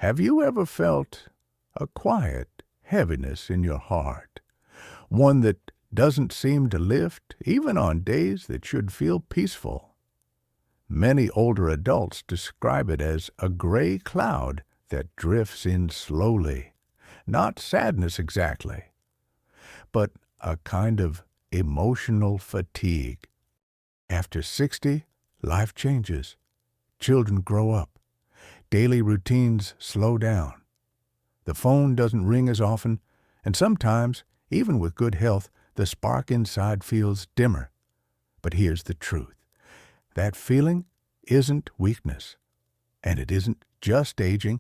Have you ever felt a quiet heaviness in your heart? One that doesn't seem to lift even on days that should feel peaceful? Many older adults describe it as a gray cloud that drifts in slowly. Not sadness exactly, but a kind of emotional fatigue. After 60, life changes. Children grow up. Daily routines slow down. The phone doesn't ring as often, and sometimes, even with good health, the spark inside feels dimmer. But here's the truth. That feeling isn't weakness, and it isn't just aging.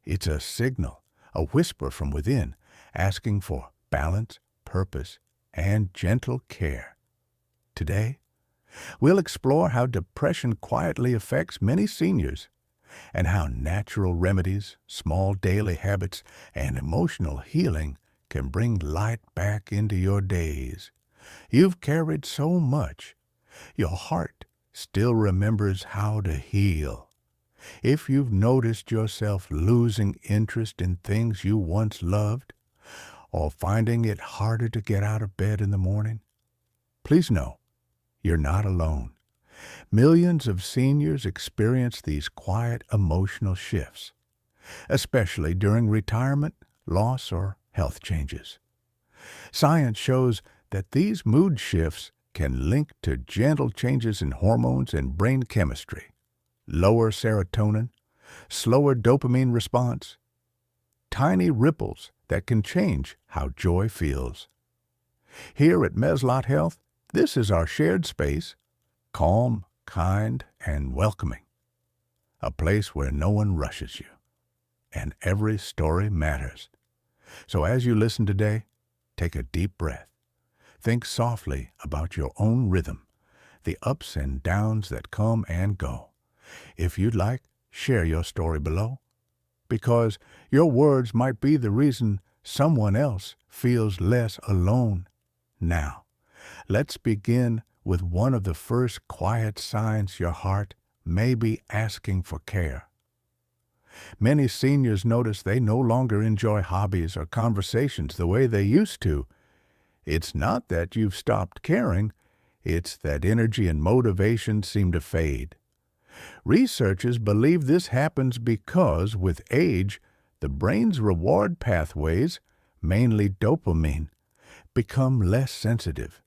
It's a signal, a whisper from within, asking for balance, purpose, and gentle care. Today, we'll explore how depression quietly affects many seniors and how natural remedies, small daily habits, and emotional healing can bring light back into your days. You've carried so much. Your heart still remembers how to heal. If you've noticed yourself losing interest in things you once loved, or finding it harder to get out of bed in the morning, please know you're not alone. Millions of seniors experience these quiet emotional shifts, especially during retirement, loss, or health changes. Science shows that these mood shifts can link to gentle changes in hormones and brain chemistry, lower serotonin, slower dopamine response, tiny ripples that can change how joy feels. Here at Meslot Health, this is our shared space, calm, kind, and welcoming. A place where no one rushes you, and every story matters. So as you listen today, take a deep breath. Think softly about your own rhythm, the ups and downs that come and go. If you'd like, share your story below, because your words might be the reason someone else feels less alone. Now, let's begin with one of the first quiet signs your heart may be asking for care. Many seniors notice they no longer enjoy hobbies or conversations the way they used to. It's not that you've stopped caring, it's that energy and motivation seem to fade. Researchers believe this happens because, with age, the brain's reward pathways, mainly dopamine, become less sensitive.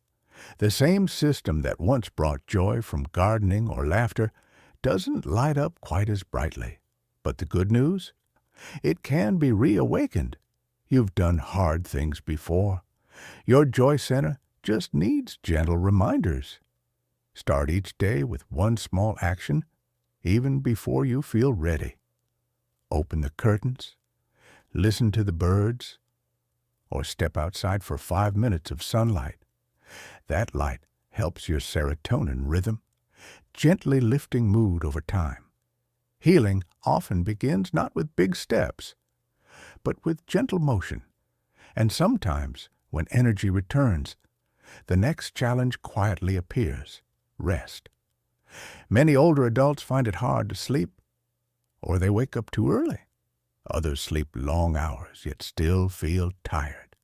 The same system that once brought joy from gardening or laughter doesn't light up quite as brightly. But the good news? It can be reawakened. You've done hard things before. Your joy center just needs gentle reminders. Start each day with one small action, even before you feel ready. Open the curtains, listen to the birds, or step outside for 5 minutes of sunlight. That light helps your serotonin rhythm, gently lifting mood over time. Healing often begins not with big steps, but with gentle motion. And sometimes, when energy returns, the next challenge quietly appears: rest. Many older adults find it hard to sleep, or they wake up too early. Others sleep long hours, yet still feel tired.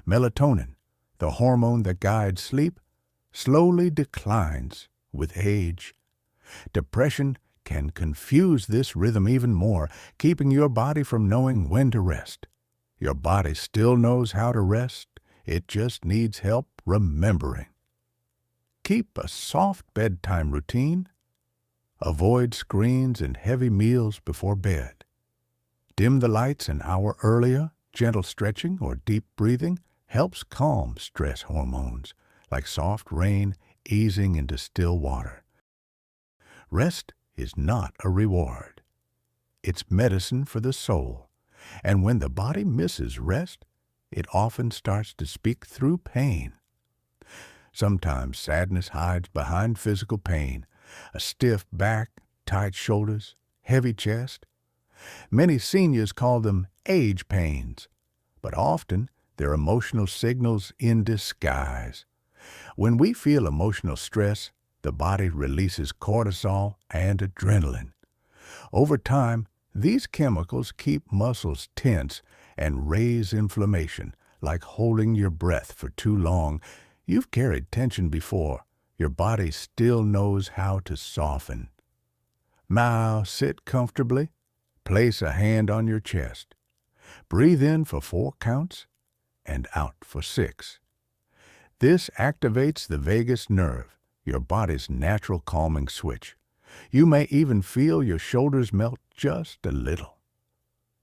Melatonin, the hormone that guides sleep, slowly declines with age. Depression can confuse this rhythm even more, keeping your body from knowing when to rest. Your body still knows how to rest, it just needs help remembering. Keep a soft bedtime routine. Avoid screens and heavy meals before bed. Dim the lights an hour earlier. Gentle stretching or deep breathing helps calm stress hormones, like soft rain easing into still water. Rest is not a reward. It's medicine for the soul. And when the body misses rest, it often starts to speak through pain. Sometimes sadness hides behind physical pain, a stiff back, tight shoulders, heavy chest. Many seniors call them age pains, but often they're emotional signals in disguise. When we feel emotional stress, the body releases cortisol and adrenaline. Over time, These chemicals keep muscles tense and raise inflammation, like holding your breath for too long. You've carried tension before. Your body still knows how to soften. Now sit comfortably. Place a hand on your chest. Breathe in for 4 counts and out for 6. This activates the vagus nerve, your body's natural calming switch. You may even feel your shoulders melt just a little.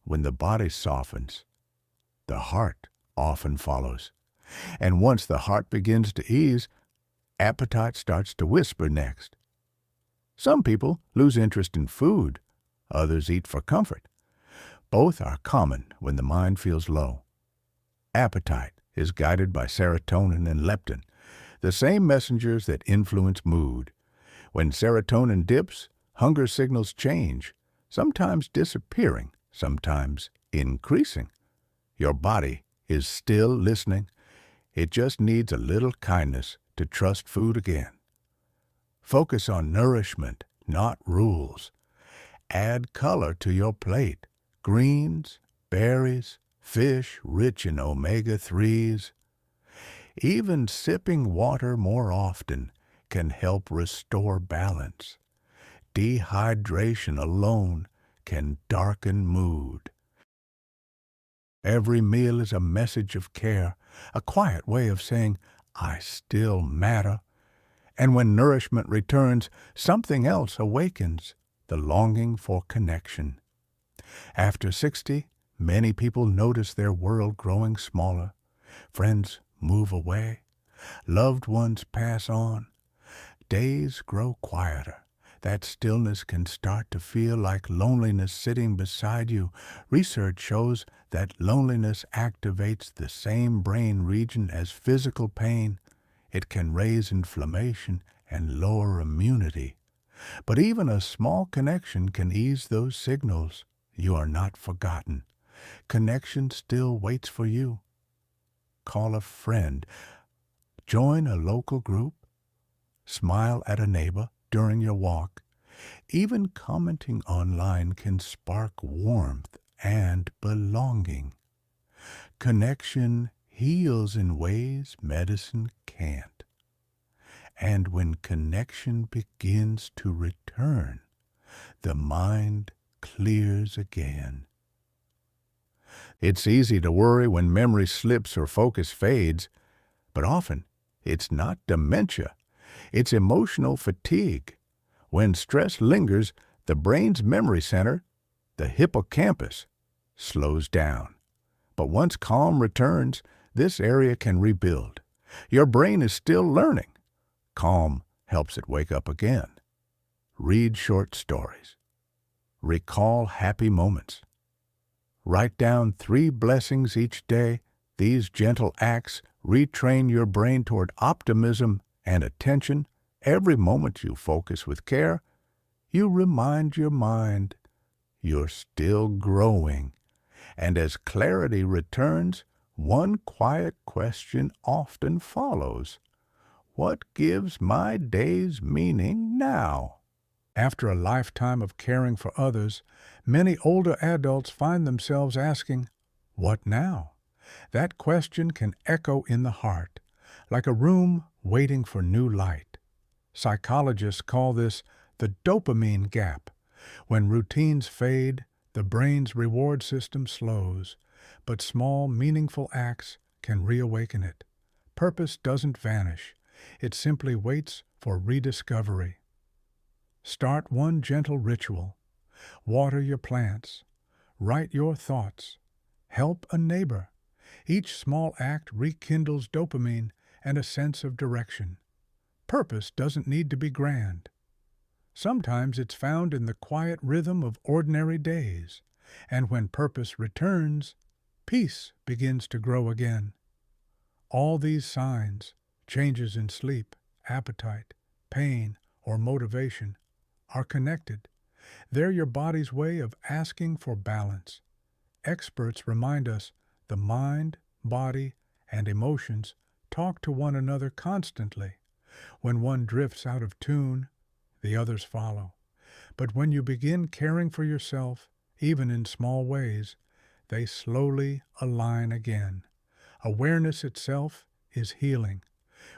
When the body softens, the heart often follows. And once the heart begins to ease, appetite starts to whisper next. Some people lose interest in food. Others eat for comfort. Both are common when the mind feels low. Appetite is guided by serotonin and leptin, the same messengers that influence mood. When serotonin dips, hunger signals change, sometimes disappearing, sometimes increasing. Your body is still listening. It just needs a little kindness to trust food again. Focus on nourishment, not rules. Add color to your plate. Greens, berries, fish rich in omega-3s. Even sipping water more often can help restore balance. Dehydration alone can darken mood. Every meal is a message of care, a quiet way of saying, I still matter. And when nourishment returns, something else awakens, the longing for connection. After 60, many people notice their world growing smaller. Friends move away. Loved ones pass on. Days grow quieter. That stillness can start to feel like loneliness sitting beside you. Research shows that loneliness activates the same brain region as physical pain. It can raise inflammation and lower immunity. But even a small connection can ease those signals. You are not forgotten. Connection still waits for you. Call a friend. Join a local group. Smile at a neighbor during your walk. Even commenting online can spark warmth and belonging. Connection heals in ways medicine can't. And when connection begins to return, the mind clears again. It's easy to worry when memory slips or focus fades, but often it's not dementia. It's emotional fatigue. When stress lingers, the brain's memory center, the hippocampus, slows down. But once calm returns, this area can rebuild. Your brain is still learning. Calm helps it wake up again. Read short stories. Recall happy moments. Write down 3 blessings each day. These gentle acts retrain your brain toward optimism and attention. Every moment you focus with care, you remind your mind you're still growing. And as clarity returns, one quiet question often follows. What gives my days meaning now? After a lifetime of caring for others, many older adults find themselves asking, what now? That question can echo in the heart, like a room waiting for new light. Psychologists call this the dopamine gap. When routines fade, the brain's reward system slows, but small, meaningful acts can reawaken it. Purpose doesn't vanish. It simply waits for rediscovery. Start one gentle ritual. Water your plants. Write your thoughts. Help a neighbor. Each small act rekindles dopamine and a sense of direction. Purpose doesn't need to be grand. Sometimes it's found in the quiet rhythm of ordinary days, and when purpose returns, peace begins to grow again. All these signs, changes in sleep, appetite, pain, or motivation, are connected. They're your body's way of asking for balance. Experts remind us the mind, body, and emotions talk to one another constantly. When one drifts out of tune, the others follow. But when you begin caring for yourself, Even in small ways, they slowly align again. Awareness itself is healing.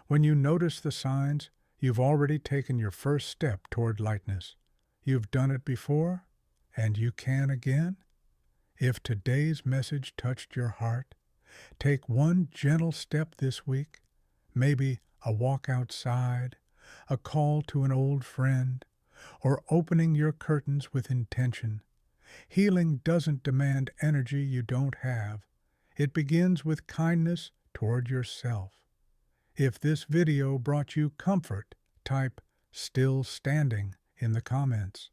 When you notice the signs, you've already taken your first step toward lightness. You've done it before, and you can again. If today's message touched your heart, take one gentle step this week, maybe a walk outside, a call to an old friend, or opening your curtains with intention. Healing doesn't demand energy you don't have. It begins with kindness toward yourself. If this video brought you comfort, type "still standing" in the comments.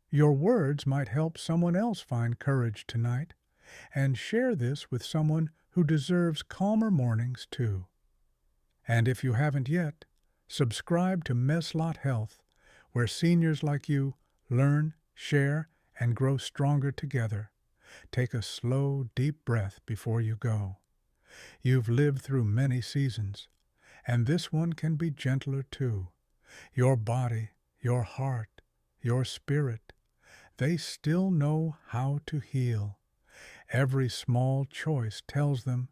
Your words might help someone else find courage tonight, and share this with someone who deserves calmer mornings too. And if you haven't yet, subscribe to Meslot Health, where seniors like you learn, share, and grow stronger together. Take a slow, deep breath before you go. You've lived through many seasons, and this one can be gentler too. Your body, your heart, your spirit, they still know how to heal. Every small choice tells them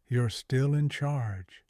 you're still in charge.